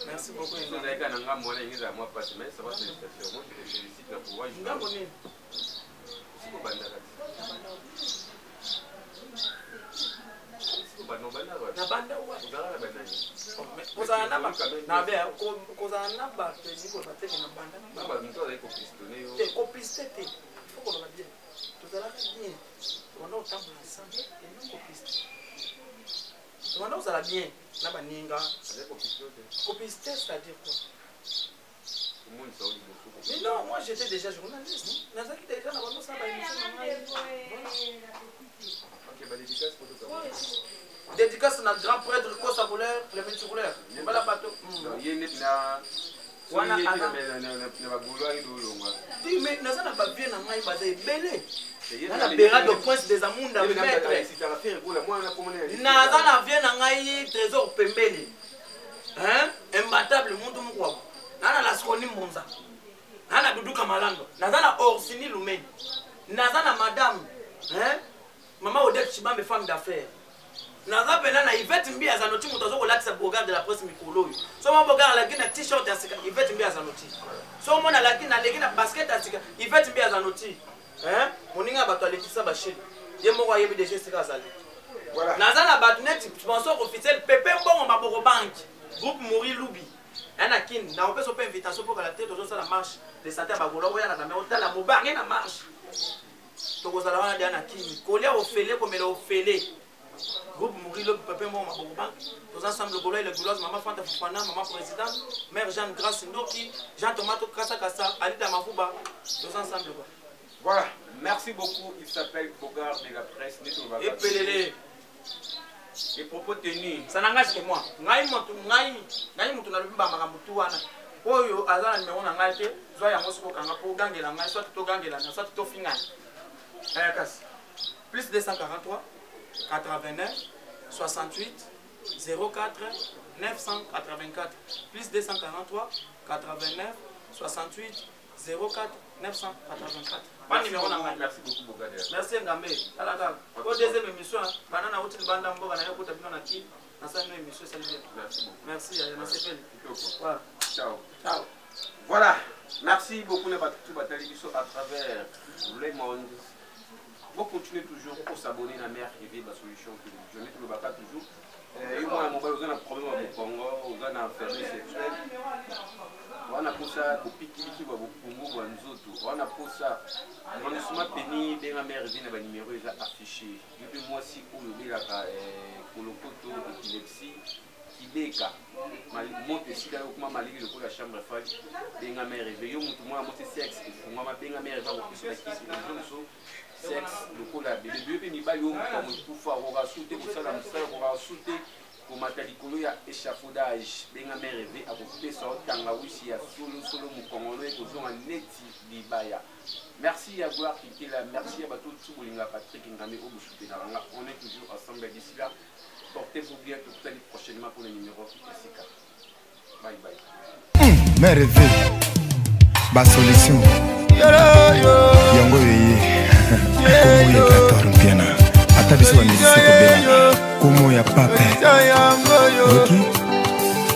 Merci beaucoup. Vous avez qu'à n'en avoir moins, à moi pas mais ça va se faire. Moi, je te félicite pour pouvoir. Mais non, moi j'étais déjà journaliste. Dédicace à notre grand prêtre Kosa Bouleur, le petit Bouleur. Voilà bateau. Mais nous avons pas bien à maï basé belé. Na bera de prince des amunda maître. Na vient à maï trésor pembele. Hein? Imbattable monde mukwa. Na la skoni monza. Na dudu kamalando. Na Orsini Lumeni. Na madame. Hein? Maman Odette Chibambe femme d'affaires. Naza pena na Yvette Mbi azanoti mutazo ko latisa bogar de la presse mikolo. So mo bogar la gina t-shirt asika Yvette Mbi azanoti. So mo na la gina legina basket asika Yvette Mbi azanoti. Hein? Moninga bato aletisa bashiri. Ye mo wa yebi deje sika azali. Voilà. Naza na batnet sponsor officiel Pepe Mbongo Maboko Bank. Groupe Mori Lubi. Ana kin na on peut so invitation pour la tête de la marche de santé bagolo ya na kamera otala mobange na marche. Tokozala wana dia na kin. Kolia ofele komela ofele. Groupe Mourilo, Pépé Mon Mabouban, nous ensemble le Gaulois et le Gauloise, Maman Fanta Foufana, Maman Présidente, Mère Jeanne Grasse Ndoki, Jean Tomato Kassa Kassa, Alida Mafouba, nous ensemble quoi. Voilà, merci beaucoup. Il s'appelle Bogard de la presse. Et Pelele. Les propos tenus. Ça n'engage que moi. Ngai mutu na lubimba makambutu wana. Oyo azana numéro na ngai te, zwa ya mosiko kanga po gangela ngai, soit to gangela, soit to fingana. Ayakas. Plus 243 89 68 04 984 plus 243 89 68 04 984. Pas numéro na ngai. Merci beaucoup Bogader. Merci Ngambe. Alaga. Au deuxième émission, banana outil banda mboga na yoko tabino na ki. Na sa no émission salut. Merci beaucoup. Merci à Nasepeli. Voilà. Ciao. Ciao. Voilà. Merci beaucoup à télévision à travers le monde. Vous continuez toujours pour s'abonner à la mère et la solution que je mets tout le baka toujours. Et moi, mon père, vous avez un problème avec le Congo, vous avez un enfermé sexuel. On a pour ça, au piquet qui va vous Congo, on a pour ça. On est souvent péni, bien la mère vient à numéro déjà affiché. Depuis moi, si pour le bien la colocoto, épilepsie, qui béca. Monte ici, là, comment malgré le coup de la chambre folle, bien la mère réveillée, moi, monte sexe, et pour moi, bien la mère va vous pousser la question. Sexe, le coup là, le bébé n'est pas eu comme tout faire, on va sauter pour ça, on va sauter pour matalikolo, il y a échafaudage, bien à rêver, à couper ça, tanga aussi, à solo, mon congolais, que vous avez un neti d'ibaya. Merci à vous qui là, merci à tout le monde, Patrick, on est toujours ensemble d'ici là. Portez-vous bien, tout à l'heure prochainement pour le numéro SK. Bye bye. Mais rêver, ma solution. Yango Komo ya 14 piana. Ata biso ba musicien to bela. Komo ya pape. Ok.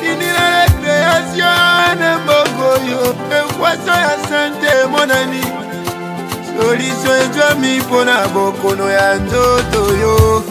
Inira la création de Bogoyo. Ekwaso ya santé mon ami. Solution ezwa mi pona bokono ya nzoto yo.